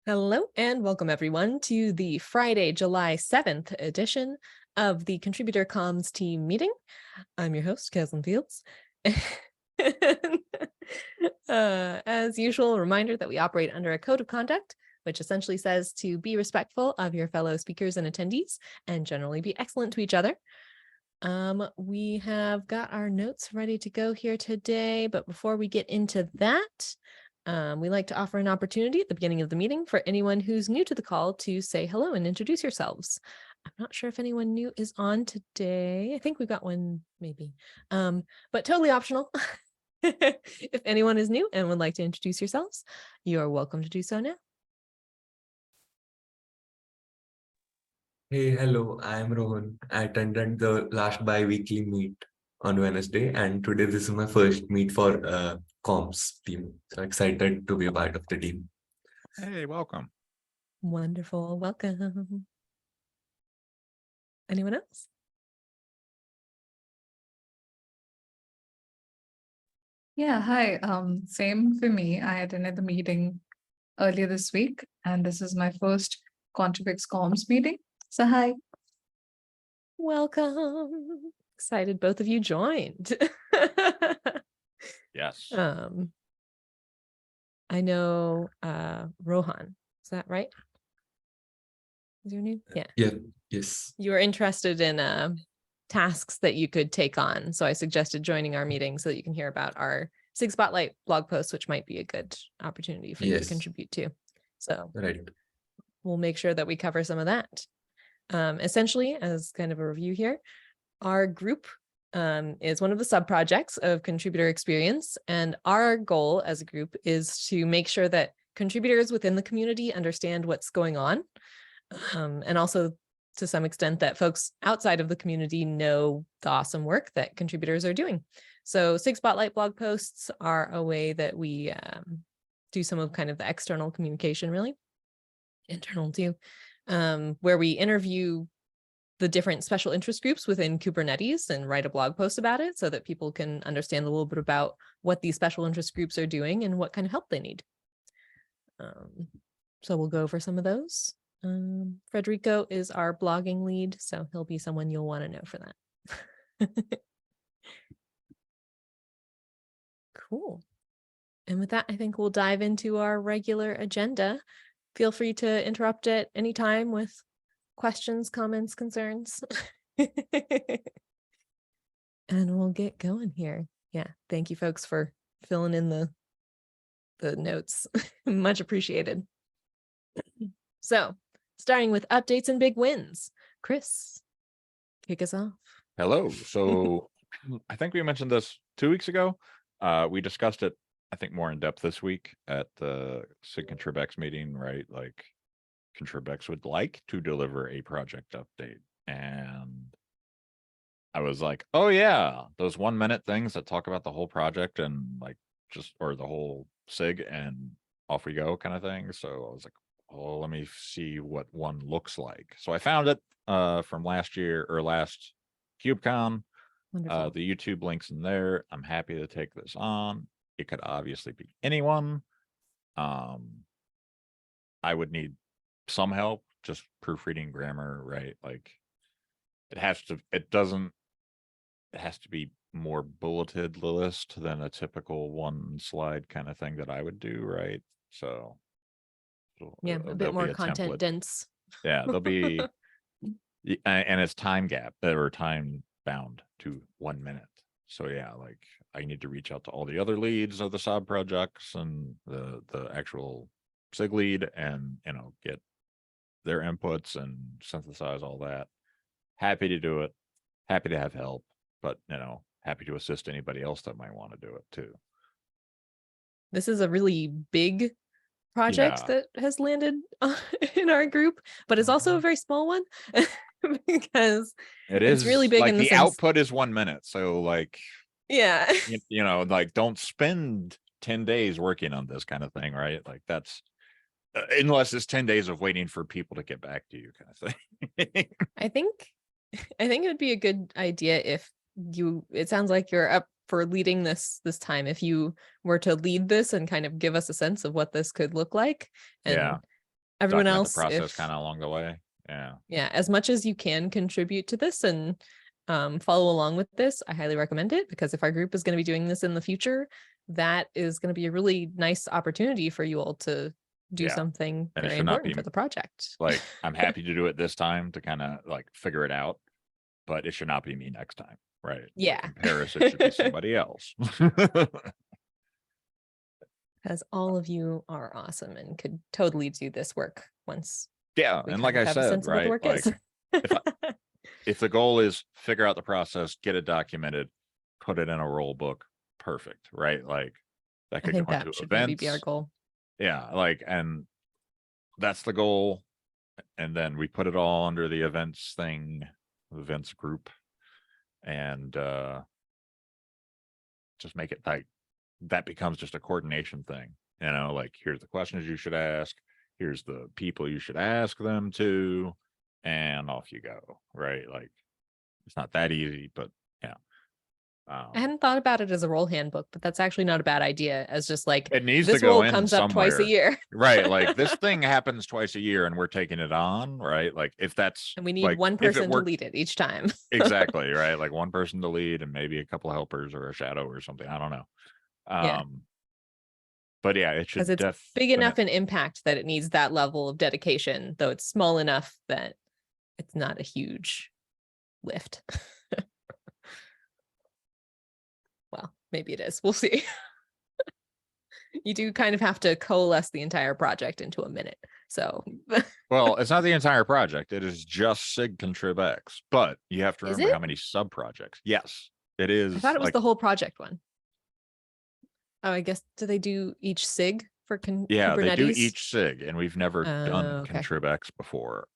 Hello and welcome everyone to the Friday, July 7th edition of the Contributor Comms team meeting. I'm your host, Caslin Fields. As usual, a reminder that we operate under a code of conduct, which essentially says to be respectful of your fellow speakers and attendees and generally be excellent to each other. We have got our notes ready to go here today, but before we get into that, we like to offer an opportunity at the beginning of the meeting for anyone who's new to the call to say hello and introduce yourselves. I'm not sure if anyone new is on today. I think we've got one maybe, but totally optional. If anyone is new and would like to introduce yourselves, you are welcome to do so now. Hey, hello, I am Rohan. I attended the last bi-weekly meet on Wednesday, and today this is my first meet for comms team. So excited to be a part of the team. Hey, welcome. Wonderful. Welcome. Anyone else? Yeah, hi. Same for me. I attended the meeting earlier this week, and this is my first ContribEx comms meeting. So hi. Welcome. Excited both of you joined. Yes. I know Rohan, is that right? Is your name? Yeah. Yeah, yes. You were interested in tasks that you could take on. So I suggested joining our meeting so that you can hear about our SIG Spotlight blog post, which might be a good opportunity for you to Yes. contribute to. So Right. we'll make sure that we cover some of that. Essentially, as kind of a review here, our group is one of the sub-projects of contributor experience, and our goal as a group is to make sure that contributors within the community understand what's going on, and also to some extent that folks outside of the community know the awesome work that contributors are doing. So SIG Spotlight blog posts are a way that we do some of kind of the external communication, really internal too, where we interview the different special interest groups within Kubernetes and write a blog post about it so that people can understand a little bit about what these special interest groups are doing and what kind of help they need. So we'll go over some of those. Federico is our blogging lead, so he'll be someone you'll want to know for that. Cool. And with that, I think we'll dive into our regular agenda. Feel free to interrupt at any time with questions, comments, concerns. And we'll get going here. Yeah, thank you folks for filling in the notes. Much appreciated. So, starting with updates and big wins. Chris, kick us off. Hello. So I think we mentioned this 2 weeks ago. We discussed it, I think, more in depth this week at the SIG ContribEx meeting, right? Like ContribEx would like to deliver a project update. And I was like, oh yeah, those 1-minute things that talk about the whole project and like just, or the whole SIG and off we go kind of thing. So I was like, oh, let me see what one looks like. So I found it from last year or last KubeCon. Wonderful. The YouTube link's in there. I'm happy to take this on. It could obviously be anyone. I would need some help just proofreading grammar, right? Like it has to be more bulleted list than a typical one slide kind of thing that I would do, right? So yeah, a bit more content template. dense. Yeah, there'll be and it's time bound to 1 minute. So yeah, like I need to reach out to all the other leads of the sub projects and the actual SIG lead and get their inputs and synthesize all that. Happy to do it. Happy to have help, but happy to assist anybody else that might want to do it too. This is a really big project that has landed in our group, but it's also a very small one because it's really big. Like in the output is 1 minute. So like, yeah, like don't spend 10 days working on this kind of thing, right? Like that's unless it's 10 days of waiting for people to get back to you kind of thing. I think it would be a good idea if it sounds like you're up for leading this time, if you were to lead this and kind of give us a sense of what this could look like and everyone document else, the process if kind of along the way. Yeah. yeah, as much as you can contribute to this and follow along with this, I highly recommend it, because if our group is going to be doing this in the future, that is going to be a really nice opportunity for you all to do Yeah. something And it very should not important be for the project. Like, I'm happy to do it this time to kind of like figure it out, but it should not be me next time, right? Like, Yeah. in Paris, it should be somebody else. Because all of you are awesome and could totally do this work once Yeah, we and kind like of I have a said, sense of what the right? work Like, is. if the goal is figure out the process, get it documented, put it in a roll book, perfect, right? Like, that I could think go into that should maybe be our events. goal. Yeah, like, and that's the goal. And then we put it all under the events group, and just make it like that becomes just a coordination thing, like, here's the questions you should ask, here's the people you should ask them to, and off you go, right? Like, it's not that easy, but yeah. I hadn't thought about it as a role handbook, but that's actually not a bad idea, as just like It needs to this go role in comes up twice a somewhere. year. Right, like, this thing happens twice a year and we're taking it on, right? Like, if that's And we need like, one if it person to worked- lead it each time. exactly, right? Like, one person to lead and maybe a couple helpers or a shadow or something, I don't know. Yeah. But yeah, it should Because it's big enough in impact that it needs that level of dedication, though it's small enough that it's not a huge lift. Well, maybe it is. We'll see. You do kind of have to coalesce the entire project into a minute. So Well, it's not the entire project. It is just SIG ContribEx, but you have to Is remember it? how many sub projects. Yes, it is. I thought it was like, the whole project one. Oh, I guess, do they do each SIG for yeah, Kubernetes? they do each SIG, and we've never done Okay. ContribEx before.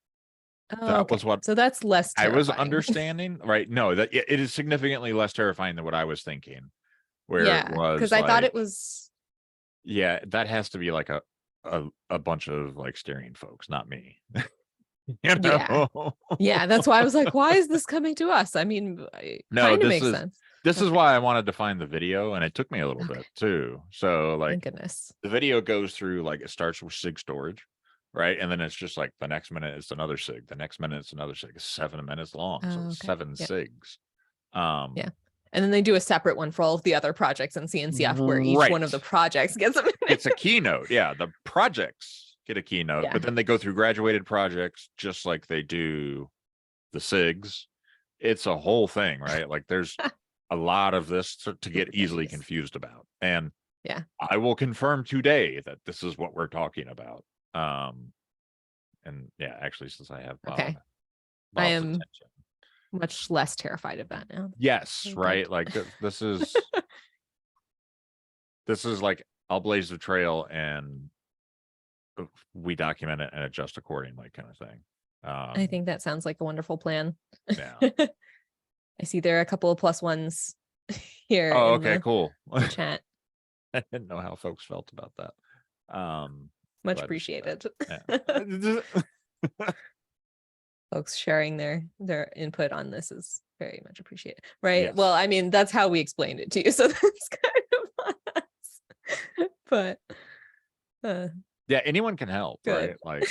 Oh, That okay. was what So that's less I terrifying. was understanding, right? No, that it is significantly less terrifying than what I was thinking. Where Yeah, it was, because I thought it like, was. yeah, that has to be like a bunch of like steering folks, not me. Yeah. Yeah, that's why I was like, why is this coming to us? I mean, it No, kind of this makes is sense. this is Okay. why I wanted to find the video, and it took me a little Okay. bit too. So, like, Thank goodness. the video goes through, like, it starts with SIG storage, right? And then it's just like the next minute it's another SIG, the next minute it's another SIG. It's 7 minutes long, so Oh, it's okay. 7 Yeah. SIGs. Yeah. And then they do a separate one for all of the other projects in CNCF where each one of the Right. projects gets a minute. It's a keynote. Yeah, the projects get a keynote, Yeah. but then they go through graduated projects just like they do the SIGs. It's a whole thing, right? Like, there's a lot of this to get easily Kubernetes. confused about. And Yeah. I will confirm today that this is what we're talking about. And yeah, actually, since I have Okay. Bob's I am attention. much less terrified of that now. Yes, Oh, right. good. Like, this is this is like, I'll blaze the trail and we document it and adjust accordingly, kind of thing. I think that sounds like a wonderful plan. Yeah. I see there are a couple of plus ones here Oh, in okay, the cool. chat. I didn't know how folks felt about that. Much glad to see appreciated. that. Yeah. Folks sharing their input on this is very much appreciated. Right. Yes. Well, I mean, that's how we explained it to you. So that's kind of us. But Yeah, anyone can help, Good. right? Like,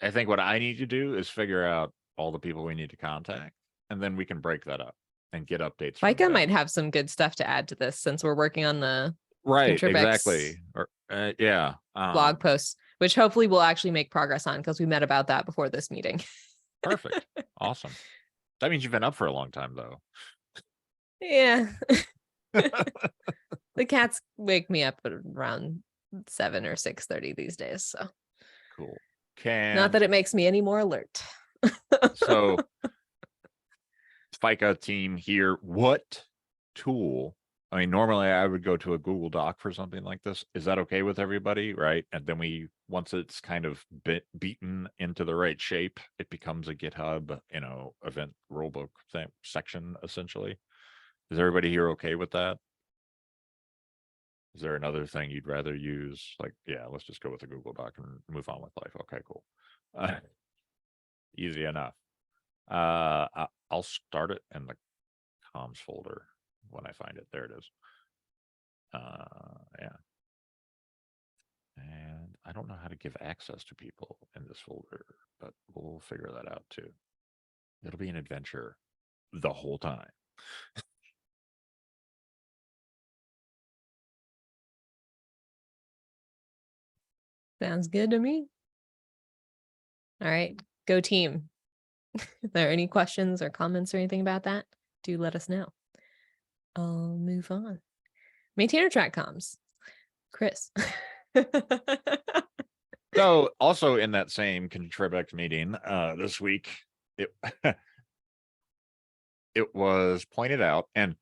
I think what I need to do is figure out all the people we need to contact, and then we can break that up and get updates. from Micah them. might have some good stuff to add to this since we're working on the Right, ContribEx exactly. Or yeah, blog posts, which hopefully we'll actually make progress on because we met about that before this meeting. perfect, awesome. That means you've been up for a long time, though. Yeah. The cats wake me up at around 7 or 6:30 these days. So Cool. not that it makes me any more alert. So FICA team here, what tool? I mean, normally I would go to a Google Doc for something like this. Is that okay with everybody? Right. And then once it's kind of beaten into the right shape, it becomes a GitHub, event rulebook section, essentially. Is everybody here okay with that? Is there another thing you'd rather use? Like, yeah, let's just go with the Google Doc and move on with life. Okay, cool. Easy enough. I'll start it in the comms folder when I find it. There it is. Yeah. And I don't don't know how to give access to people in this folder, but we'll figure that out too. It'll be an adventure the whole time. Sounds good to me. All right, go team. If there are any questions or comments or anything about that, do let us know. I'll move on. Maintainer track comms. Chris. So also in that same ContribEx meeting this week, it it was pointed out, and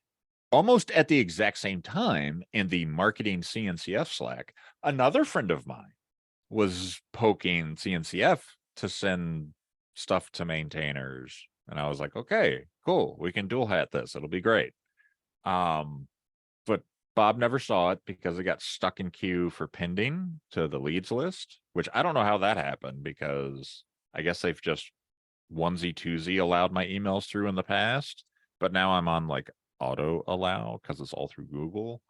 almost at the exact same time in the marketing CNCF Slack, another friend of mine was poking CNCF to send stuff to maintainers. And I was like, okay, cool. We can dual hat this. It'll be great. But Bob never saw it because it got stuck in queue for pending to the leads list, which I don't know how that happened, because I guess they've just onesie twosie allowed my emails through in the past, but now I'm on like auto allow because it's all through Google.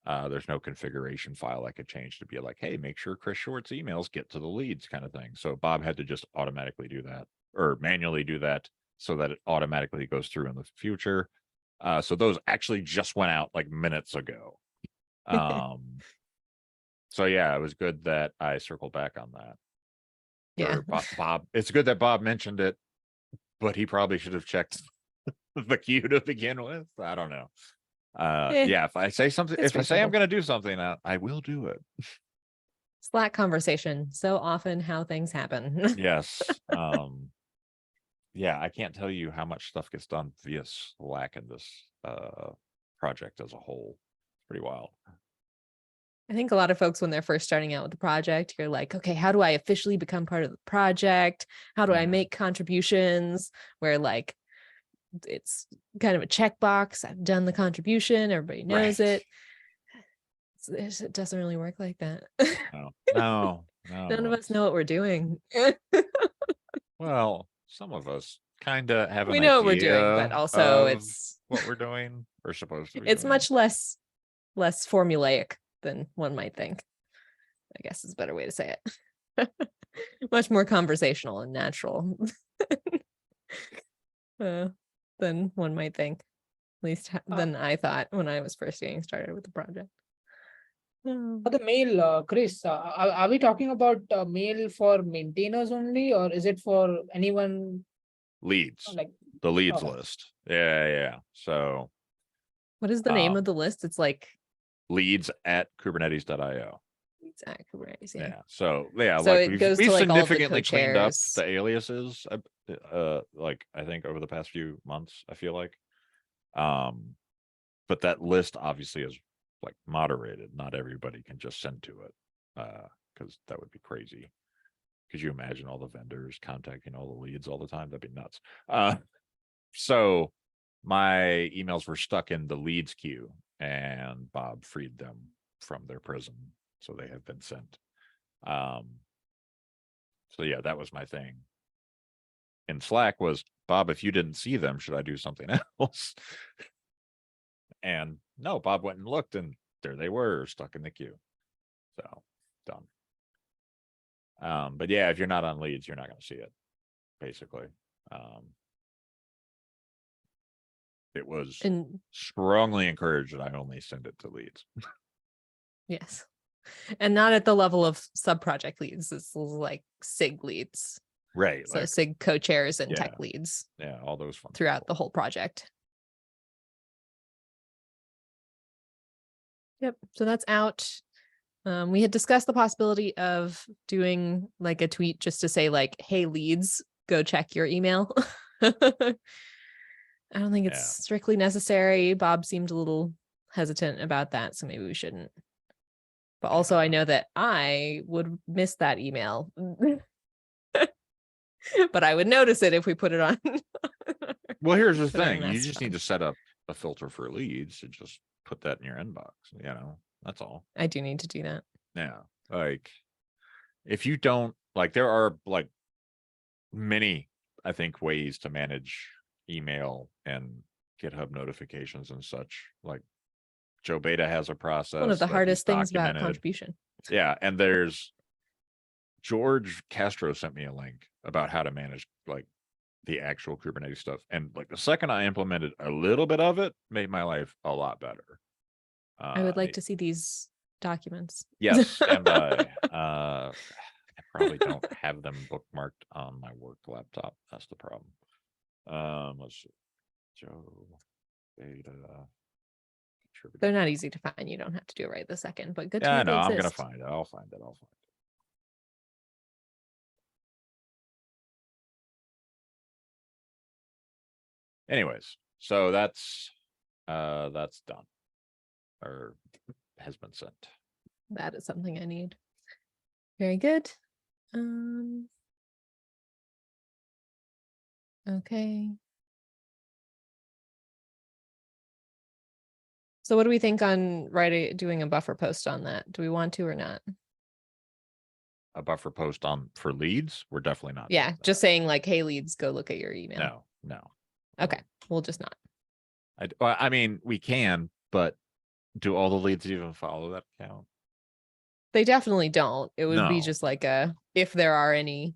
There's no configuration file I could change to be like, hey, make sure Chris Short's emails get to the leads kind of thing. So Bob had to just automatically do that, or manually do that, so that it automatically goes through in the future. So those actually just went out like minutes ago. So yeah, it was good that I circled back on that. Yeah. Or Bob, it's good that Bob mentioned it, but he probably should have checked the queue to begin with. I don't know. Yeah, if I say something, it's if I say I'm reasonable. going to do something, I will do it. Slack conversation. So often how things happen. Yes. Yeah, I can't tell you how much stuff gets done via Slack in this project as a whole. It's pretty wild. I think a lot of folks, when they're first starting out with the project, you're like, okay, how do I officially become part of the project? How do I Mhm. make contributions? Where like it's kind of a checkbox. I've done the contribution, everybody knows Right. it. It doesn't really work like that. No. None of us know what we're doing. Well, some of us kind of have We an know what we're doing, but idea also of it's what we're doing. We're supposed to be it's doing. much less formulaic than one might think, I guess is a better way to say it. Much more conversational and natural than one might think, at least than I thought when I was first getting started with the project. For the mail, Chris, are we talking about mail for maintainers only, or is it for anyone Leads, like? the leads Okay. list. Yeah. So What is the name of the list? It's like leads at kubernetes.io. it's at Kubernetes. Yeah. So yeah, So like it goes we've to like all of the significantly cleaned up co-chairs. the aliases. Like I think over the past few months, I feel like. But that list obviously is like moderated. Not everybody can just send to it. Because that would be crazy. Could you imagine all the vendors contacting all the leads all the time? That'd be nuts. So my emails were stuck in the leads queue, and Bob freed them from their prison, so they have been sent. So yeah, that was my thing. In Slack was, Bob, if you didn't see them, should I do something else? And no, Bob went and looked, and there they were, stuck in the queue. So done. But yeah, if you're not on leads, you're not going to see it, basically. It was strongly encouraged that I only send it to leads. Yes. And not at the level of sub-project leads. It's like SIG leads. Right. So like, SIG co-chairs and yeah. tech leads. Yeah, all those fun throughout people. the whole project. Yep. So that's out. We had discussed the possibility of doing like a tweet just to say like, hey, leads, go check your email. I don't think it's strictly necessary. Bob seemed a little hesitant about that, so maybe we shouldn't. But also I know that I would miss that email. But I would notice it if we put it on. Well, here's the thing. You just need to set up a filter for leads and just put that in your inbox. That's all. I do need to do that. Yeah. Like if you don't, like, there are like many, I think, ways to manage email and GitHub notifications and such. Like Joe Beta has a process. One of the that hardest he's things about documented. contribution. Yeah. And there's George Castro sent me a link about how to manage like the actual Kubernetes stuff. And like the second I implemented a little bit of it, made my life a lot better. I would like to see these documents. Yes, and I probably don't have them bookmarked on my work laptop. That's the problem. Let's see. Joe Beta. They're not easy to find. You don't have to do it right this second, but good to Yeah, I know know. they I'm gonna exist. find it. I'll find it. Anyways, so that's done or has been sent. That is something I need. Very good. Okay. So what do we think on doing a buffer post on that? Do we want to or not? A buffer post on for leads? We're definitely not. Yeah, doing that. just saying like, hey, leads, go look at your email. No. Okay, we'll just not. I mean, we can, but do all the leads even follow that account? They definitely don't. It would be No. just like if there are any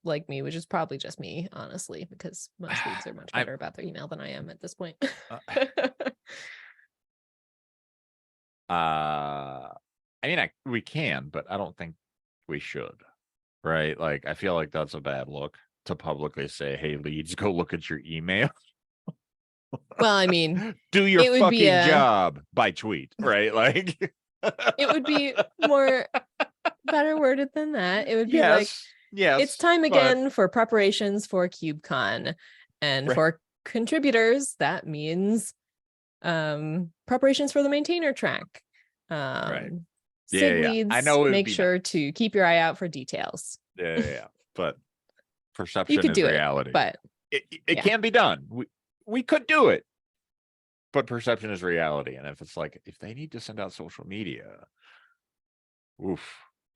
like me, which is probably just me, honestly, because most leads are much better about their email than I am at this point. I mean, we can, but I don't think we should, right? Like, I feel like that's a bad look to publicly say, hey, leads, go look at your email. Well, I mean, do your it would be fucking job by tweet, right? Like, it would be more better worded than that. It would be like, yes, it's time again for preparations for KubeCon, and Right. for contributors, that means preparations for the maintainer track. Right. SIG Yeah. leads, I know make sure to keep your eye out for details. Yeah. But You perception could is do it, reality. but it yeah. can be done. We could do it, but perception is reality. And if it's like, if they need to send out social media, oof,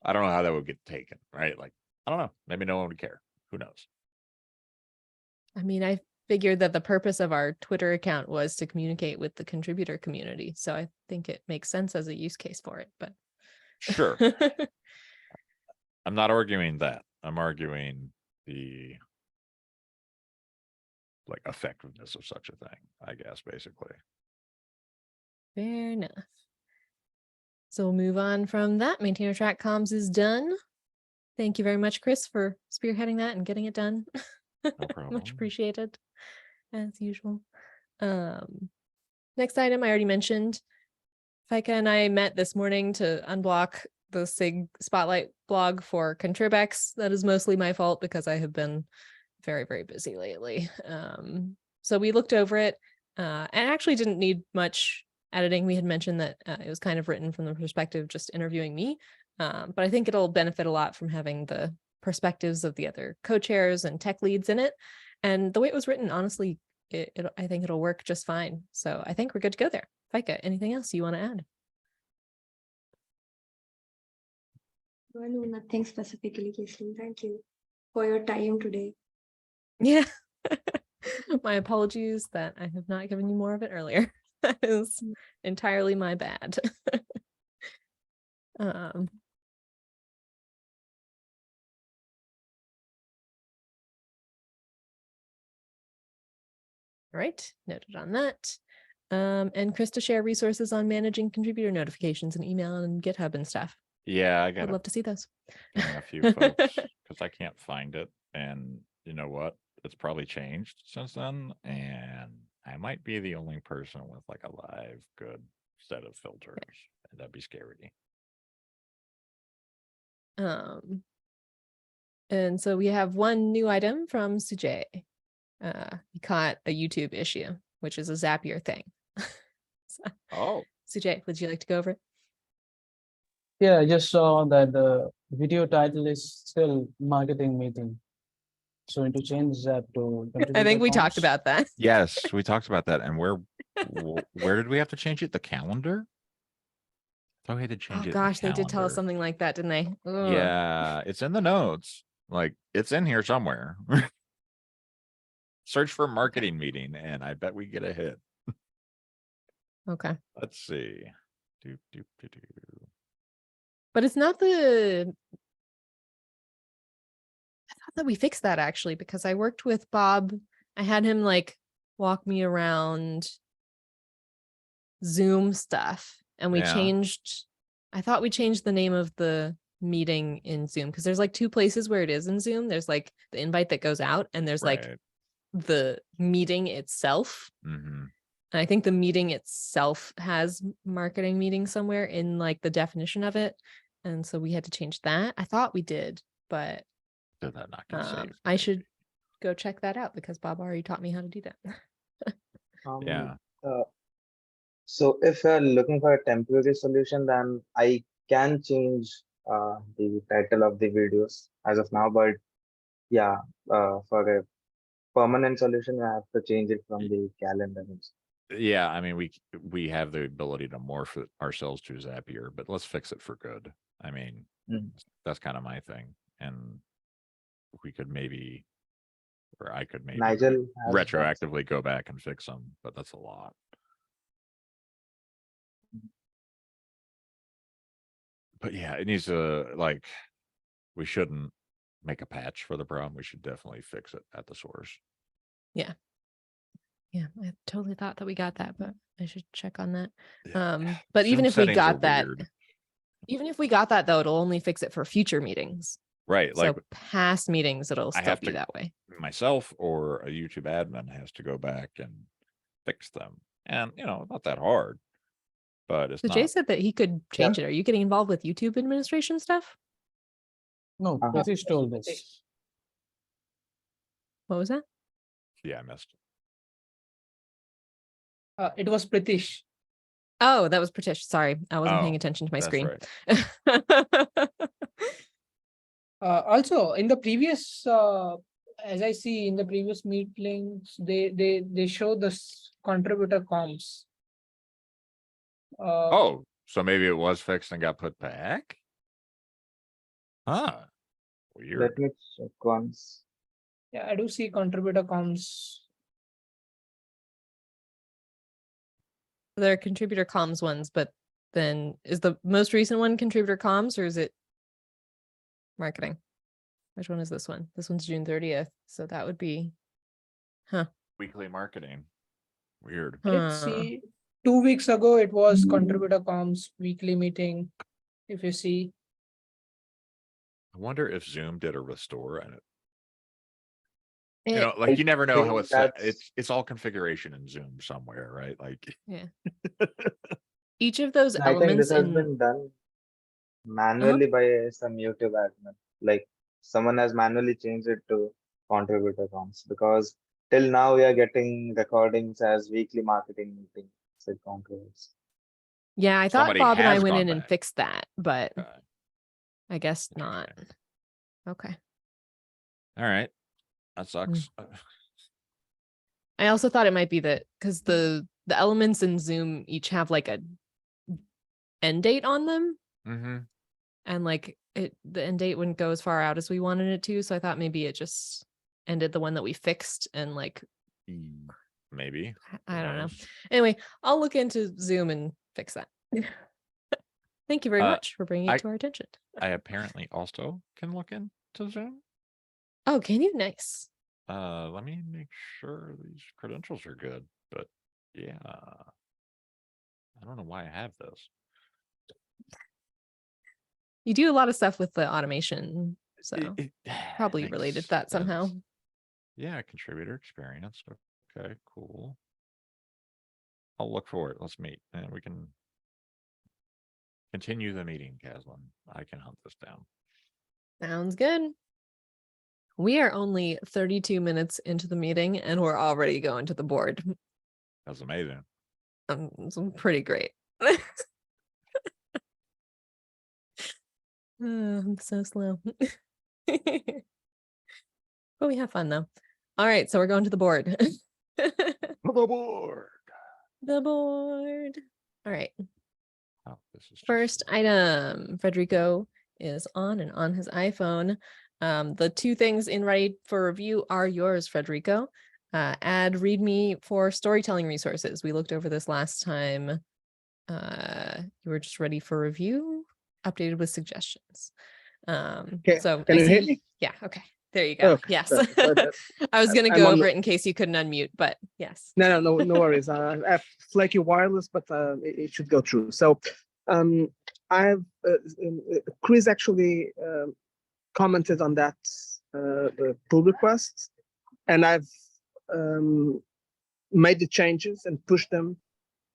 I don't know how that would get taken, right? Like, I don't know. Maybe no one would care. Who knows? I mean, I figured that the purpose of our Twitter account was to communicate with the contributor community. So I think it makes sense as a use case for it, but Sure. I'm not arguing that. I'm arguing the like effectiveness of such a thing, I guess, basically. Fair enough. So we'll move on from that. Maintainer track comms is done. Thank you very much, Chris, for spearheading that and getting it done. No problem. Much appreciated, as usual. Next item I already mentioned. Fika and I met this morning to unblock the SIG Spotlight blog for ContribEx. That is mostly my fault because I have been very, very busy lately. So we looked over it and actually didn't need much editing. We had mentioned that it was kind of written from the perspective just interviewing me, but I think it'll benefit a lot from having the perspectives of the other co-chairs and tech leads in it. And the way it was written, honestly, I think it'll work just fine. So I think we're good to go there. Fika, anything else you want to add? Well, no, nothing specifically, Caitlin. Thank you for your time today. Yeah. My apologies that I have not given you more of it earlier. That is entirely my bad. All right, noted on that. And Chris to share resources on managing contributor notifications and email and GitHub and stuff. Yeah, I I'd got love to see those. a few folks because I can't find it. And you know what? It's probably changed since then. And I might be the only person with like a live good set of filters. And that'd be scary. And so we have one new item from Sujay. He caught a YouTube issue, which is a Zapier thing. So, Oh, Sujay, would you like to go over it? Yeah, I just saw that the video title is still marketing meeting. So I need to change that to. I think we talked comms. about that. yes, we talked about that. And where did we have to change it? The calendar? I thought we had to change Oh it. in the gosh, they did tell us calendar. something like that, didn't they? Ugh. Yeah, it's in the notes. Like it's in here somewhere. Search for marketing meeting, and I bet we get a hit. Okay. Let's see. But it's not the that we fixed that actually, because I worked with Bob. I had him like walk me around Zoom stuff, and we Yeah. changed. I thought we changed the name of the meeting in Zoom, because there's like two places where it is in Zoom. There's like the invite that goes out, and there's like Right. the meeting itself. Mm-hmm. And I think the meeting itself has marketing meeting somewhere in like the definition of it. And so we had to change that. I thought we did, but Did that not get saved? I should go check that out, because Bob already taught me how to do that. Yeah. So if you're looking for a temporary solution, then I can change the title of the videos as of now. But yeah, for a permanent solution, you have to change it from the calendar. Yeah, I mean, we have the ability to morph it ourselves to Zapier, but let's fix it for good. I mean, Mhm. that's kind of my thing. And we could maybe, or I could maybe Nigel has that. retroactively go back and fix them, but that's a lot. But yeah, it needs to, like, we shouldn't make a patch for the problem. We should definitely fix it at the source. Yeah, I totally thought that we got that, but I should check on that. Yeah. But Zoom even if we settings are got that, weird. even if we got that though, it'll only fix it for future meetings. Right. Like So past meetings, it'll I still have be to- that way. myself or a YouTube admin has to go back and fix them. And, not that hard, but it's So Jay not. said that he could change it. Are you getting involved with YouTube administration stuff? No, Pratish told us. What was that? Yeah, I missed it. It was Pritish. Oh, that was Pratish. Sorry, I wasn't paying Oh, attention to my that's screen. right. Also, in the previous, as I see in the previous meet links, they show this contributor comms. Oh, so maybe it was fixed and got put back? Huh. Weird. Let me check once. Yeah, I do see contributor comms. There are contributor comms ones, but then is the most recent one contributor comms, or is it marketing? Which one is this one? This one's June 30th. So that would be, Weekly marketing. Weird. Let's huh. see. 2 weeks ago, it was contributor comms weekly meeting. If you see, I wonder if Zoom did a restore and It- like you never know how think it's set. that's- It's all configuration in Zoom somewhere, right? Like each of those I think elements this has in been done manually by some YouTube admin. Like someone has manually changed it to contributor comms, because till now we are getting recordings as weekly marketing meeting. SIG ContribEx. yeah, I thought Somebody Bob and I has went gone in and back. fixed that, but Okay. I guess not. Interesting. Okay. All right. That sucks. I also thought it might be that because the elements in Zoom each have like a end date on them, Mm-hmm. and like the end date wouldn't go as far out as we wanted it to. So I thought maybe it just ended the one that we fixed, and like Maybe. I Who don't know. knows? Anyway, I'll look into Zoom and fix that. Thank you very much for bringing it to our attention. I apparently also can look into Zoom. Oh, can you? Nice. Let me make sure these credentials are good, but yeah. I don't know why I have this. You do a lot of stuff with the automation, so It probably makes related to that somehow. sense. Yeah, contributor experience. Okay, cool. I'll look for it. Let's meet and we can continue the meeting, Caslin. I can hunt this down. Sounds good. We are only 32 minutes into the meeting and we're already going to the board. That's amazing. It's pretty great. I'm so slow. But we have fun though. All right, so we're going to the board. The board. The board. All right. Oh, this is just- First item, Federico is on and on his iPhone. The two things in ready for review are yours, Federico. Add README for storytelling resources. We looked over this last time. You were just ready for review, updated with suggestions. So can I you hear see- me? Yeah, okay. There you go. Okay, Yes. perfect. I was going to I'm go on over the- it in case you couldn't unmute, but yes. No worries. I have flaky wireless, but it should go through. So, I've Chris actually commented on that pull request, and I've made the changes and pushed them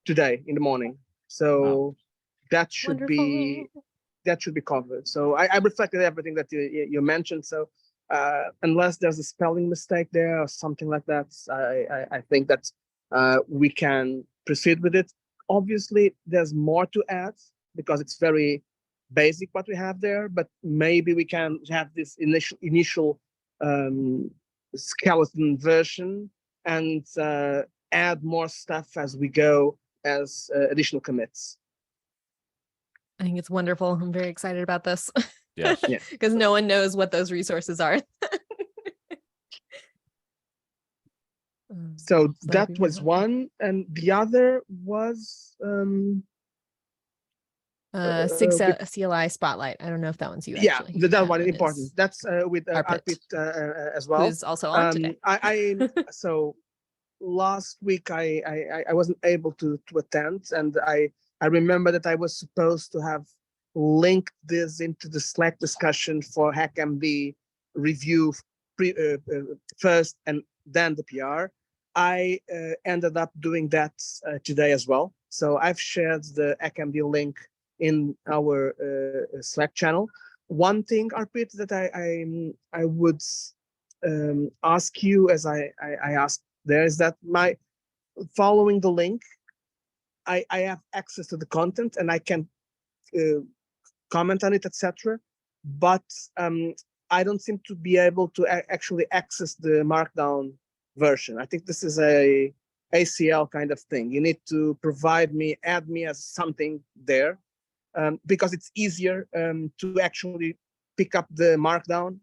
today in the morning. So that should be covered. So I reflected everything that you mentioned. So unless there's a spelling mistake there or something like that, I think that we can proceed with it. Obviously, there's more to add because it's very basic what we have there, but maybe we can have this initial skeleton version and add more stuff as we go as additional commits. I think it's wonderful. I'm very excited about this. Yes. Yeah. Because no one knows what those resources are. So that'll that be was very helpful. one, and the other was SIG with- CLI Spotlight. I don't know if that one's you. yeah, actually. that one one important. is That's with Arpit, Arpit as well. who's also on today. So last week I wasn't able to attend, and I remember that I was supposed to have linked this into the Slack discussion for HackMD review first and then the PR. I ended up doing that today as well. So I've shared the HackMD link in our Slack channel. One thing, Arpit, that I would ask you, as I asked there, is that my following the link, I have access to the content and I can comment on it, etc. But I don't seem to be able to actually access the Markdown version. I think this is a ACL kind of thing. You need to add me as something there, because it's easier to actually pick up the Markdown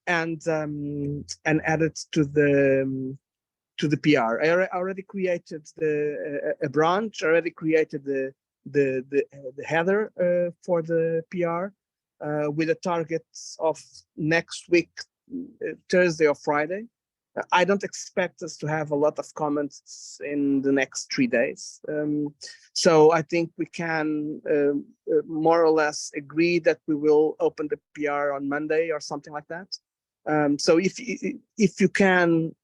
and add it to the PR. I already created a branch. I already created the header for the PR with a target of next week, Thursday or Friday. I don't expect us to have a lot of comments in the next 3 days. So I think we can more or less agree that we will open the PR on Monday or something like that. So if you can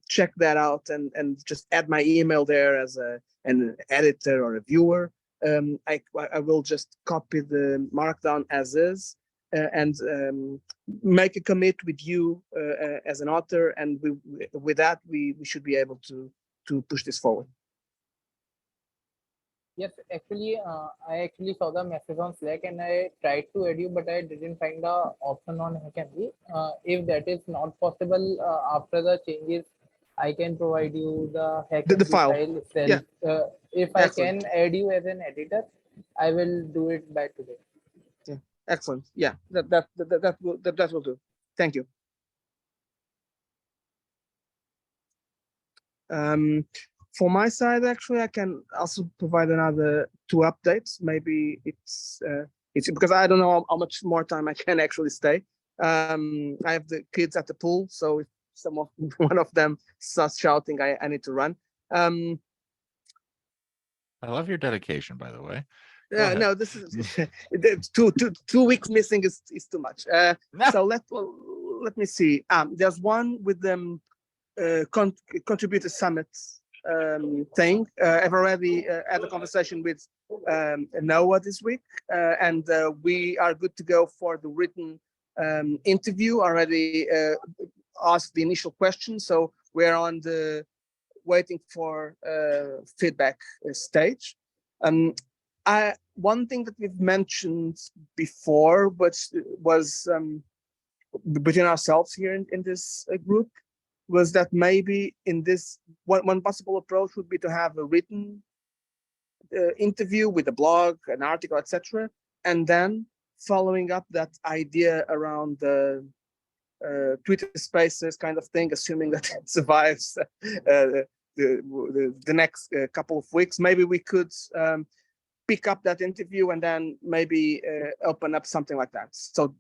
check that out and just add my email there as an editor or a viewer, I will just copy the Markdown as is and make a commit with you as an author, and with that we should be able to push this forward. Yes, actually, I actually saw the message on Slack and I tried to add you, but I didn't find the option on HackMD. If that is not possible after the changes, I can provide you the HackMD file. itself. Yeah. If Excellent. I can add you as an editor, I will do it by today. Excellent. Yeah, that will do. Thank you. For my side, actually, I can also provide another 2 updates. Maybe it's because I don't know how much more time I can actually stay. I have the kids at the pool, so if one of them starts shouting, I need to run. I love your dedication, by the way. Go ahead. No, this is 2 weeks missing is too much. So let me see. There's one with them contributor summit thing. I've already had a conversation with Noah this week, and we are good to go for the written interview. Already asked the initial question, so we're on the waiting for feedback stage. One thing that we've mentioned before, but was between ourselves here in this group, was that maybe in this one possible approach would be to have a written interview with a blog, an article, etc., and then following up that idea around the Twitter Spaces kind of thing, assuming that it survives the next couple of weeks. Maybe we could pick up that interview and then maybe open up something like that. So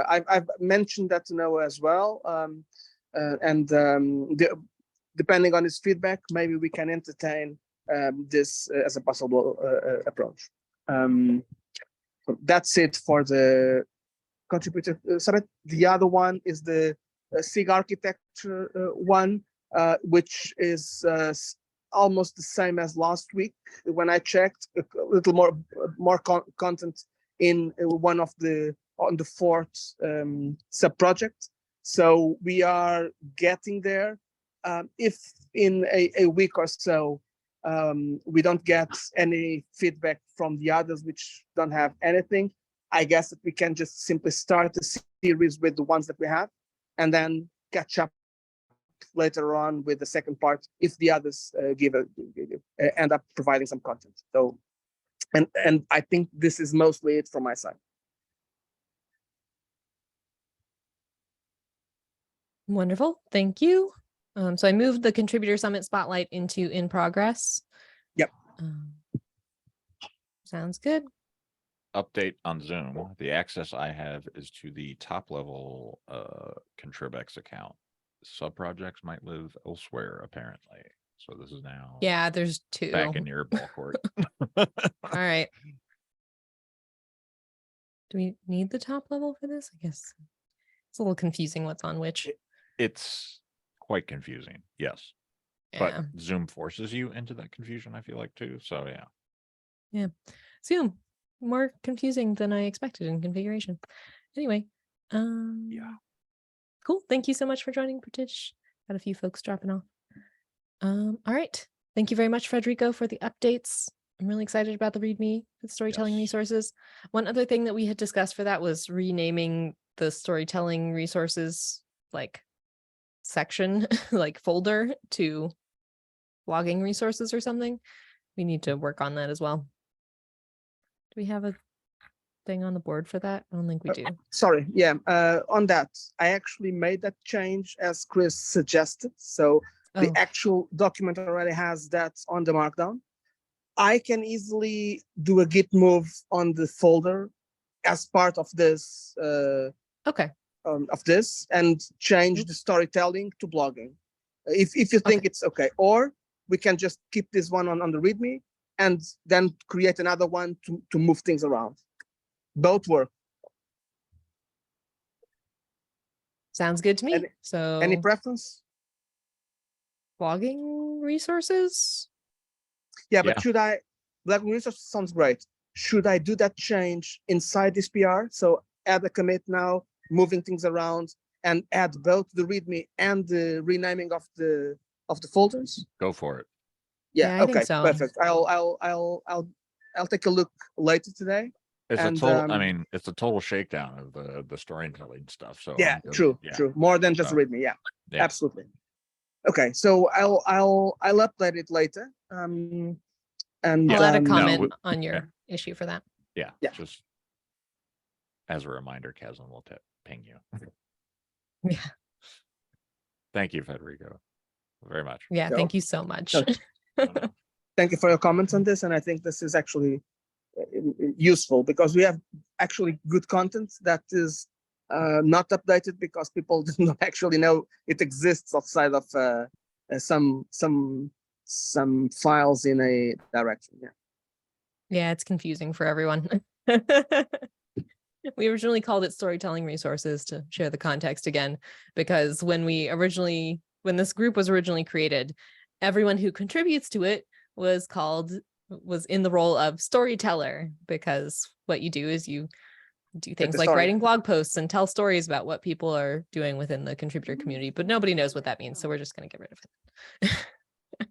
I've mentioned that to Noah as well. Depending on his feedback, maybe we can entertain this as a possible approach. So that's it for the contributor summit. The other one is the SIG architecture one, which is almost the same as last week when I checked. A little more content in one of on the fourth sub project. So we are getting there. If in a week or so we don't get any feedback from the others which don't have anything, I guess that we can just simply start a series with the ones that we have and then catch up later on with the second part if the others end up providing some content. So and I think this is mostly it from my side. Wonderful, thank you. So I moved the contributor summit spotlight into in progress. Yep. Sounds good. Update on Zoom. The access I have is to the top level ContribEx account. Sub projects might live elsewhere, apparently. So this is now Yeah, there's two. back in your ball court. All right. Do we need the top level for this? I guess it's a little confusing what's on which. It's quite confusing, yes. Yeah. But Zoom forces you into that confusion, I feel like, too. So yeah. Yeah. Zoom, more confusing than I expected in configuration. Anyway, Yeah. cool. Thank you so much for joining, Pritish. Got a few folks dropping off. All right. Thank you very much, Federico, for the updates. I'm really excited about the README, the storytelling Yes. resources. One other thing that we had discussed for that was renaming the storytelling resources like section, like folder, to blogging resources or something. We need to work on that as well. Do we have a thing on the board for that? I don't think we do. Sorry, yeah, on that, I actually made that change as Chris suggested. So the actual document already has that on the markdown. I can easily do a git move on the folder as part of this Okay. Of this and change the storytelling to blogging. If you think it's okay, or we can just keep this one on the README and then create another one to move things around. Both work. Sounds good to me. Any preference? Blogging resources? Yeah, but should I, blogging resources sounds great. Should I do that change inside this PR? So add a commit now, moving things around, and add both the README and the renaming of the folders? Go for it. Yeah, I okay, think so. Perfect. I'll take a look later today. It's and, a total, I mean, it's a total shakedown of the storytelling stuff. So yeah, I'm good. true, Yeah. true. More than just So, README. Yeah, yeah. absolutely. Okay, so I'll update it later. And I'll add a No, comment on your issue for that. Yeah. Yeah. Just as a reminder, Kazan will ping you. Yeah. Thank you, Federico, very much. Yeah, So- thank you so much. Okay. Oh, no. Thank you for your comments on this, and I think this is actually useful because we have actually good content that is not updated because people do not actually know it exists outside of some files in a direction. Yeah. Yeah, it's confusing for everyone. We originally called it storytelling resources to share the context again, because when this group was originally created, everyone who contributes to it was in the role of storyteller, because what you do is you do things like story. writing blog posts and tell stories about what people are doing within the contributor community, but nobody knows what that means. So we're just going to get rid of it.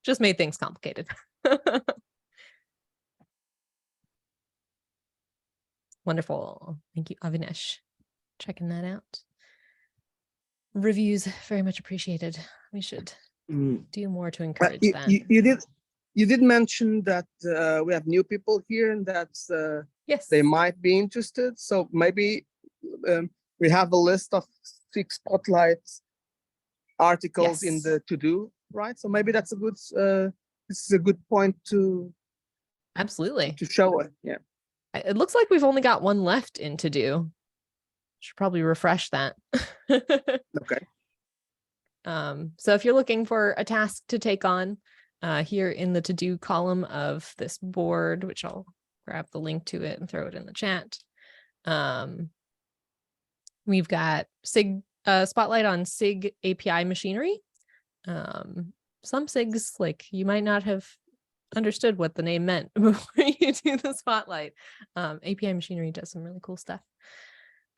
Just made things complicated. Wonderful. Thank you, Avinash. Checking that out. Reviews, very much appreciated. We should do more to encourage that. You did mention that we have new people here and that Yes. they might be interested. So maybe we have a list of 6 spotlight articles in Yes. the to-do, right? So maybe that's a good this is a good point to Absolutely. to show it. Yeah. It looks like we've only got one left in to do. Should probably refresh that. Okay. So if you're looking for a task to take on, here in the to-do column of this board, which I'll grab the link to it and throw it in the chat. We've got SIG spotlight on SIG API machinery. Some SIGs, like you might not have understood what the name meant before you do the spotlight. API machinery does some really cool stuff.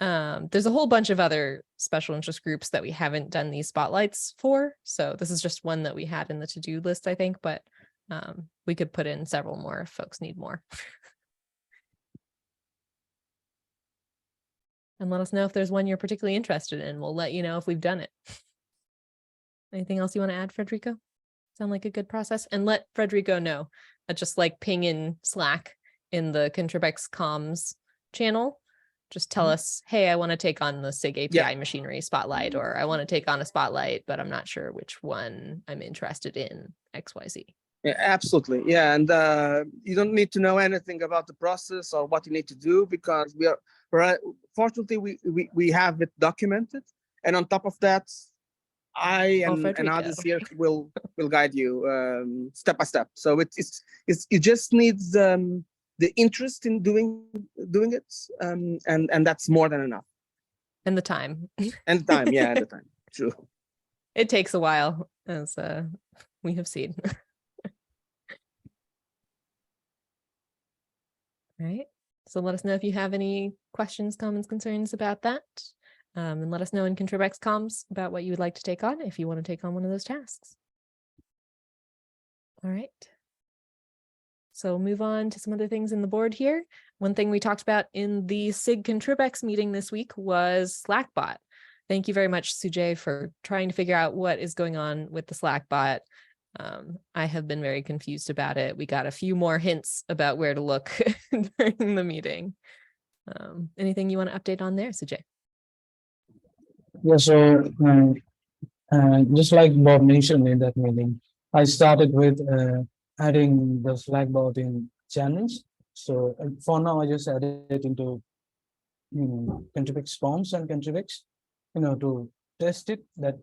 There's a whole bunch of other special interest groups that we haven't done these spotlights for. So this is just one that we had in the to-do list, I think, but we could put in several more if folks need more. And let us know if there's one you're particularly interested in. We'll let you know if we've done it. Anything else you want to add, Frederico? Sound like a good process? And let Frederico know. Just like ping in Slack in the ContribEx comms channel. Just tell us, hey, I want to take on the SIG API machinery spotlight, or I want to take on a spotlight, but I'm not sure which one I'm interested in, XYZ. Yeah, absolutely. Yeah, and you don't need to know anything about the process or what you need to do, because fortunately we have it documented, and on top of that, I and others here will guide you step by step. So it's you just need the interest in doing it, and that's more than enough. And the time. And the time, yeah, and the time. True. It takes a while, as we have seen. All right. So let us know if you have any questions, comments, concerns about that. And let us know in ContribEx comms about what you would like to take on if you want to take on one of those tasks. All right. So we'll move on to some other things in the board here. One thing we talked about in the SIG ContribEx meeting this week was Slackbot. Thank you very much, Sujay, for trying to figure out what is going on with the Slackbot. I have been very confused about it. We got a few more hints about where to look during the meeting. Anything you want to update on there, Sujay? Yeah, so just like Bob mentioned in that meeting, I started with adding the Slackbot in channels. So for now, I just added it into ContribEx forms and ContribEx, to test it that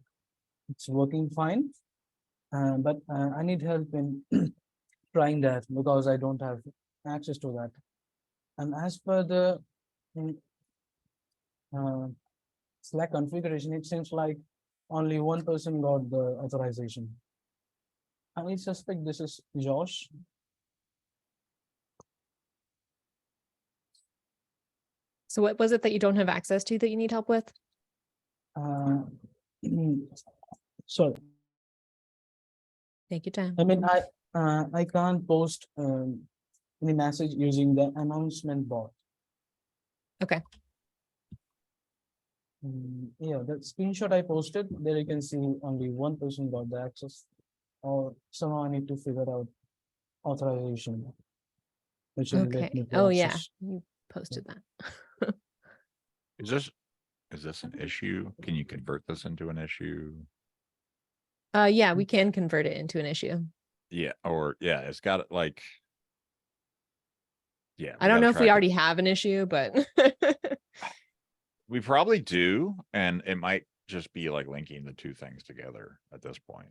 it's working fine. But I need help in trying that because I don't have access to that. And as per the Slack configuration, it seems like only one person got the authorization. I suspect this is Josh. So what was it that you don't have access to that you need help with? Sorry. Take your time. I mean, I can't post any message using the announcement bot. Okay. Yeah, the screenshot I posted, there you can see only one person got the access, or somehow I need to figure out authorization. Which will let me Oh yeah, access. you posted that. Is this an issue? Can you convert this into an issue? Yeah, we can convert it into an issue. Yeah, or yeah, it's got it like. Yeah. I don't know if we already have an issue, but we probably do, and it might just be like linking the two things together at this point.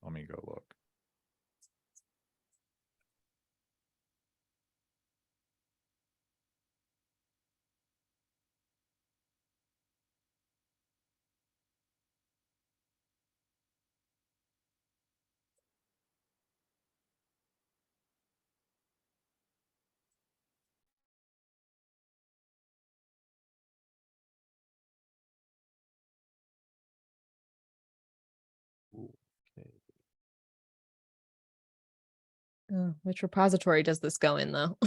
Let me go look. which repository does this go in though?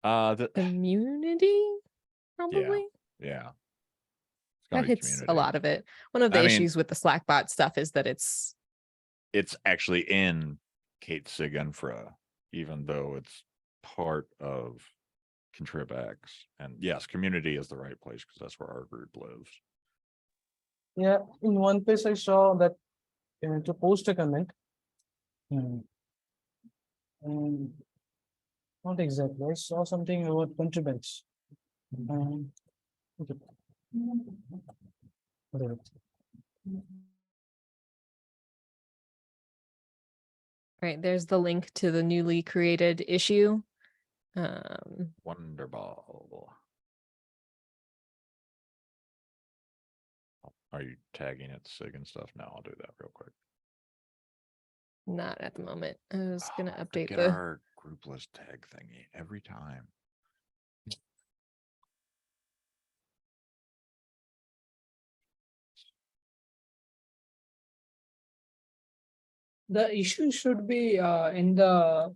The community, probably. Yeah. That hits a lot of it. One of the issues with the Slackbot stuff is that it's actually in Kate SIG Infra, even though it's part of ContribEx. And yes, community is the right place because that's where our group lives. Yeah, in one place I saw that to post a comment, Not exactly. I saw something about ContribEx. Okay. Whatever. Right, there's the link to the newly created issue. Wonderball. Are you tagging it SIG and stuff? No, I'll do that real quick. Not at the moment. I was gonna I update forget the. our group list tag thingy every time. The issue should be in the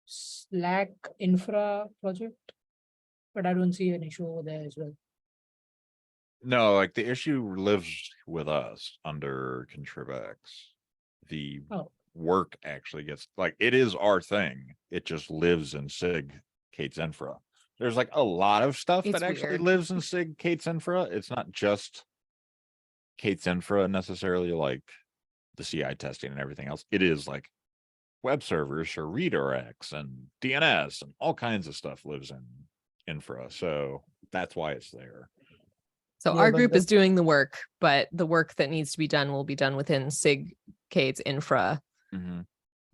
Slack infra project, but I don't see an issue over there as well. No, like the issue lives with us under ContribEx. The Oh. work actually gets like it is our thing. It just lives in SIG Kate's infra. There's like a lot of stuff It's that actually weird. lives in SIG Kate's infra. It's not just Kate's infra necessarily, like the CI testing and everything else. It is like web servers or redirects and DNS and all kinds of stuff lives in infra. So that's why it's there. So Yeah, our but group the- is doing the work, but the work that needs to be done will be done within SIG Kate's infra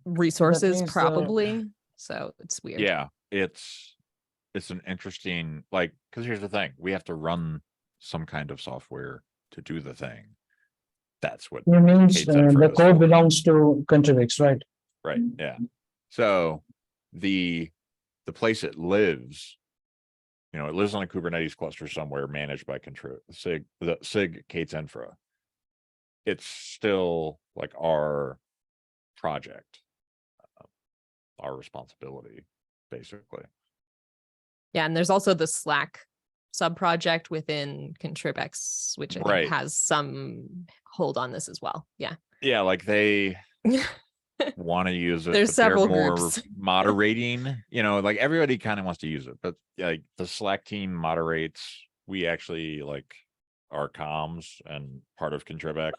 resources, means the- probably. So it's weird. Yeah, it's an interesting, like, because here's the thing, we have to run some kind of software to do the thing. That's what It means Kate's infra the is code for. belongs to ContribEx, right? Right, yeah. So the place it lives, you know, it lives on a Kubernetes cluster somewhere managed by the SIG Kate's infra. It's still like our project, our responsibility, basically. Yeah, and there's also the Slack sub-project within ContribEx, which I think Right. has some hold on this as well. Yeah. Yeah, like they want to use it. There's but they're several more groups. moderating, you know, like everybody kind of wants to use it, but like the Slack team moderates. We actually like our comms and part of ContribEx.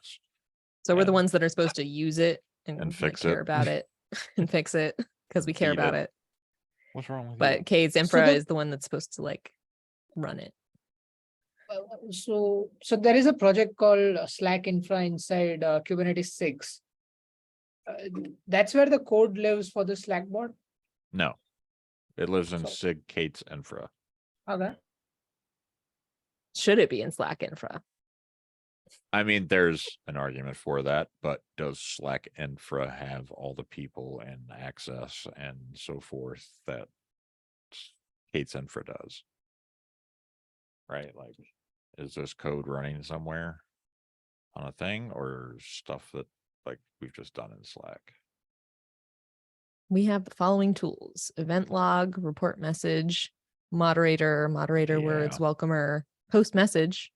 So we're the And- ones that are supposed to use it and like, fix care it. about it and fix it because we care Feed about it. it. What's wrong with But you? Kate's infra the- is the one that's supposed to like run it. So there is a project called Slack infra inside Kubernetes 6. That's where the code lives for the Slack bot. No, it lives in So- SIG Kate's infra. Okay. Should it be in Slack infra? I mean, there's an argument for that, but does Slack infra have all the people and access and so forth that Kate's infra does? Right? Like, is this code running somewhere on a thing or stuff that like we've just done in Slack? We have the following tools: event log, report message, moderator words, Yeah. welcomer, post message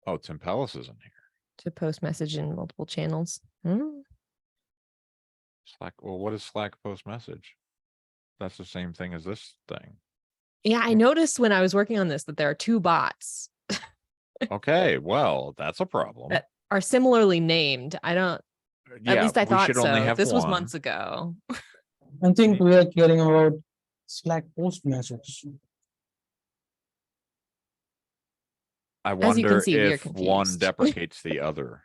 Oh, Tim Pellis isn't here. to post message in multiple channels. Slack. Well, what is Slack post message? That's the same thing as this thing. Yeah, I noticed when I was working on this that there are two bots Okay, well, that's a problem. that are similarly named. I don't, at Yeah, least I we thought should only so. have This was one. months ago. I think we are caring about Slack post message. I As you can wonder see, we are if one confused. deprecates the other.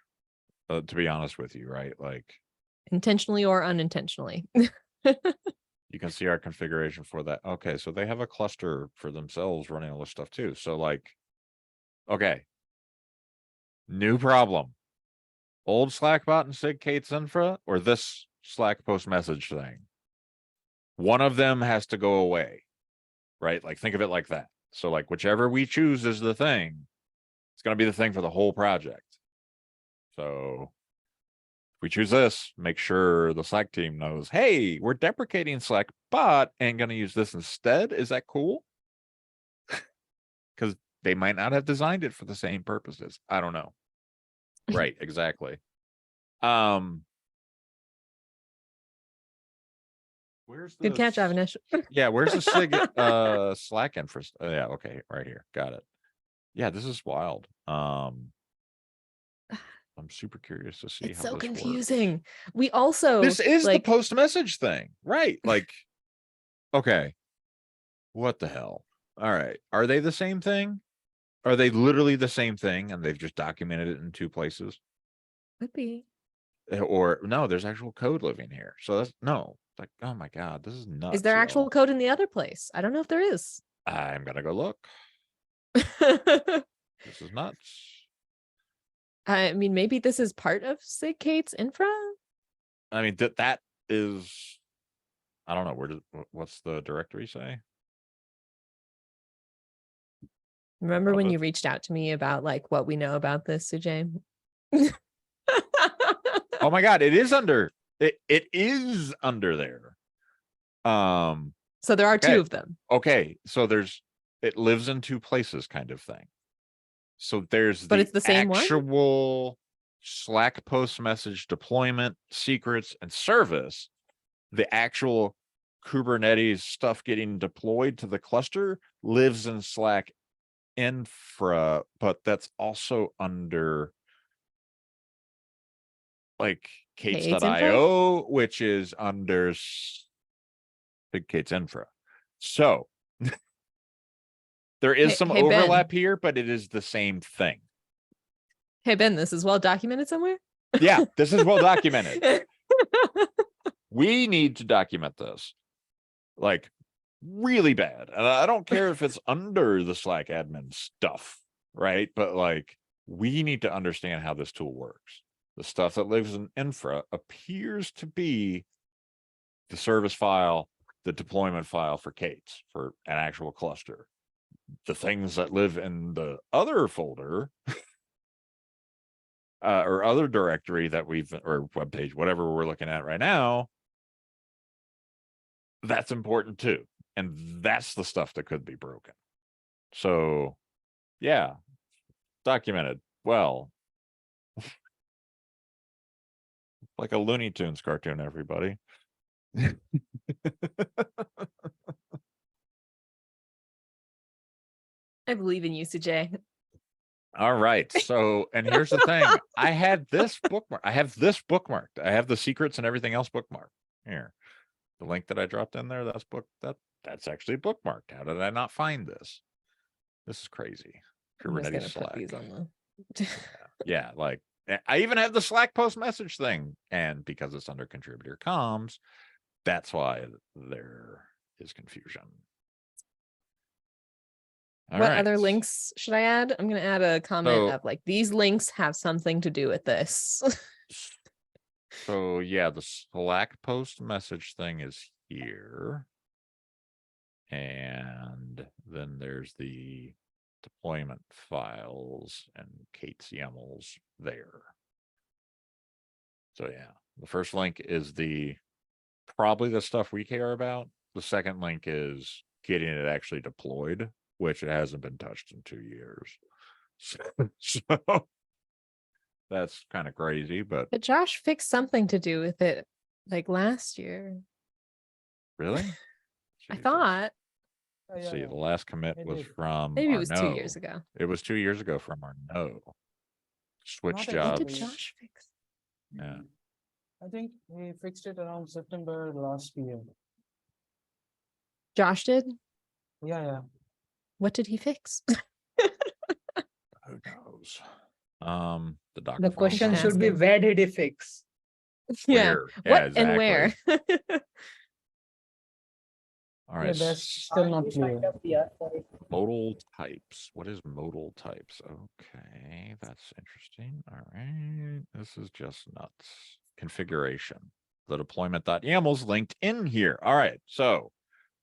To be honest with you, right? Like Intentionally or unintentionally. you can see our configuration for that. Okay, so they have a cluster for themselves running all this stuff too. So like, okay. New problem. Old Slack bot and SIG Kate's infra or this Slack post message thing? One of them has to go away, right? Like think of it like that. So like whichever we choose is the thing, it's going to be the thing for the whole project. So if we choose this, make sure the Slack team knows, hey, we're deprecating Slack bot and going to use this instead. Is that cool? Because they might not have designed it for the same purposes. I don't know. Right, exactly. Where's Good catch, this- Avinash. Yeah, where's the SIG Slack infra? Oh, yeah, okay, right here. Got it. Yeah, this is wild. I'm super curious to see It's how so this works. confusing. We also This is like the post message thing, right? Like, okay, what the hell? All right, are they the same thing? Are they literally the same thing and they've just documented it in two places? could be. Or no, there's actual code living here. So that's no, like, oh my God, this is nuts. Is there actual y'all. code in the other place? I don't know if there is. I'm gonna go look. This is nuts. I mean, maybe this is part of SIG Kate's infra. I mean, that is, I don't know, what's the directory say? Remember when it. you reached out to me about like what we know about this, Sujay? Oh my God, it is under it is under there. So there are okay. two of them. Okay, so it lives in two places kind of thing. So there's But it's the same one? actual Slack post message deployment, secrets, and service. The actual Kubernetes stuff getting deployed to the cluster lives in Slack infra, but that's also under like Kates.io, which is under Big Kate's infra. So there is some hey, Ben. overlap here, but it is the same thing. Hey, Ben, this is well documented somewhere? Yeah, this is well documented. We need to document this like really bad. And I don't care if it's under the Slack admin stuff, right? But like, we need to understand how this tool works. The stuff that lives in infra appears to be the service file, the deployment file for Kate's, for an actual cluster. The things that live in the other folder or other directory that or web page, whatever we're looking at right now, that's important too. And that's the stuff that could be broken. So yeah, documented well. Like a Looney Tunes cartoon, everybody. I believe in you, Sujay. All right. So, and here's the thing. I had this bookmark. I have this bookmarked. I have the secrets and everything else bookmarked. Here. The link that I dropped in there, that's actually bookmarked. How did I not find this? This is crazy. I'm just Kubernetes gonna Slack. put these on the Yeah, like I even have the Slack post message thing. And because it's under contributor comms, that's why there is confusion. All what right. other links should I add? I'm gonna add a comment So- of like these links have something to do with this. So yeah, the Slack post message thing is here. And then there's the deployment files and Kate's YAMLs there. So yeah, the first link is probably the stuff we care about. The second link is getting it actually deployed, which it hasn't been touched in 2 years. So that's kind of crazy, but But Josh fixed something to do with it like last year. really? I Jesus. thought Let's see, the last commit It was did. from maybe it our was 2 years ago. It was 2 years ago from our switch Not What jobs. did exactly. Josh fix? Yeah. I think we fixed it around September last year. Josh did? Yeah. What did he fix? Who knows? The Docker The file question Ask should be, him. where did he fix? Yeah. where? What Yeah, and where? All Yeah, right. that's still not clear. Modal types. What is modal types? Okay, that's interesting. All right. This is just nuts. Configuration. The deployment.yaml's linked in here. All right. So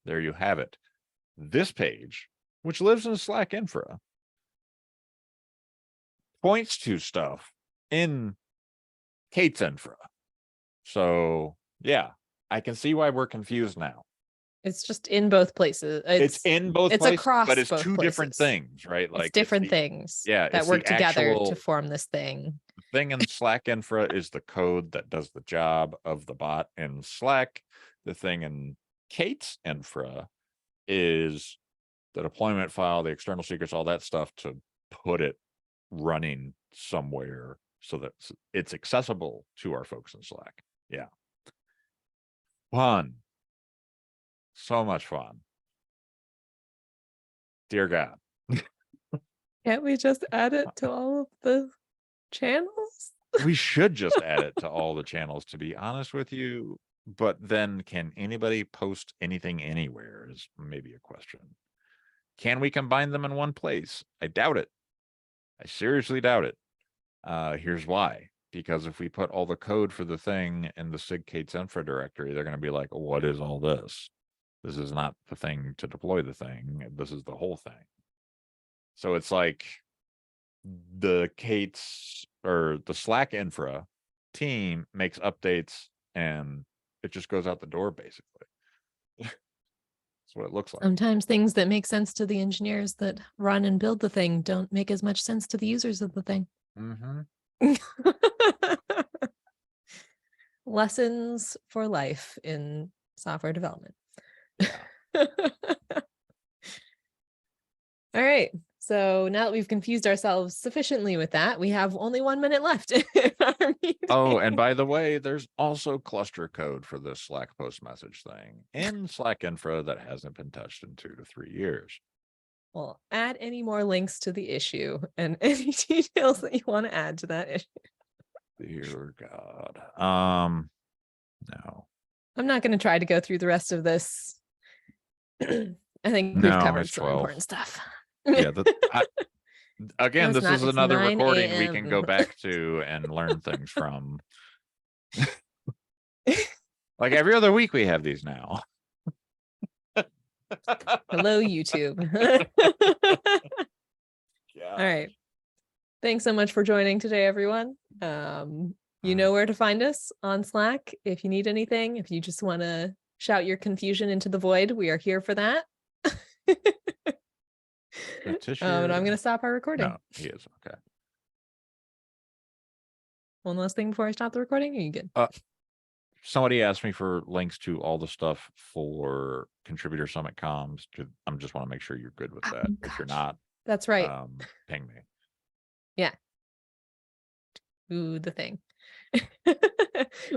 there you have it. This page, which lives in Slack infra, points to stuff in Kate's infra. So yeah, I can see why we're confused now. It's just in both places. It's in both it's places, across but it's both two different places. things, right? It's different things yeah, that it's work the together actual to form this thing. thing in Slack infra is the code that does the job of the bot in Slack. The thing in Kate's infra is the deployment file, the external secrets, all that stuff to put it running somewhere so that it's accessible to our folks in Slack. Yeah. Fun. So much fun. Dear God. Can't we just add it to all of the channels? We should just add it to all the channels, to be honest with you. But then can anybody post anything anywhere is maybe a question. Can we combine them in one place? I doubt it. I seriously doubt it. Here's why. Because if we put all the code for the thing in the SIG Infra directory, they're going to be like, what is all this? This is not the thing to deploy the thing. This is the whole thing. So it's like the Kate's or the Slack infra team makes updates and it just goes out the door, basically. That's what it looks like. Sometimes things that make sense to the engineers that run and build the thing don't make as much sense to the users of the thing. Lessons for life in software development. All right. So now that we've confused ourselves sufficiently with that, we have only 1 minute left in our meeting. Oh, and by the way, there's also cluster code for this Slack post message thing in Slack infra that hasn't been touched in 2 to 3 years. Well, add any more links to the issue and any details that you want to add to that issue. Dear God. No. I'm not going to try to go through the rest of this. I think we've No, covered it's some 12. important stuff. Yeah. Again, No, it's this not. is It's another 9 recording we can a.m. go back to and learn things from. Like every other week we have these now. Hello, YouTube. Yeah. All right. Thanks so much for joining today, everyone. You know where to find us on Slack if you need anything. If you just want to shout your confusion into the void, we are here for that. And I'm going to stop our recording. No, he is. Okay. One last thing before I stop the recording. Are you good? Somebody asked me for links to all the stuff for Contributor Summit comms. I just want to make sure you're good with that. If you're not, That's right. Ping me. Yeah. Ooh, the thing.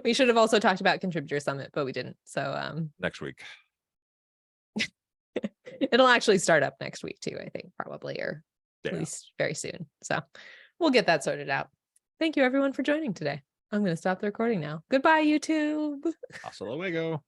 We should have also talked about Contributor Summit, but we didn't. So Next week. It'll actually start up next week too, I think, probably, or at least very soon. So we'll get that sorted out. Thank you everyone for joining today. I'm going to stop the recording now. Goodbye, YouTube. Hasta luego.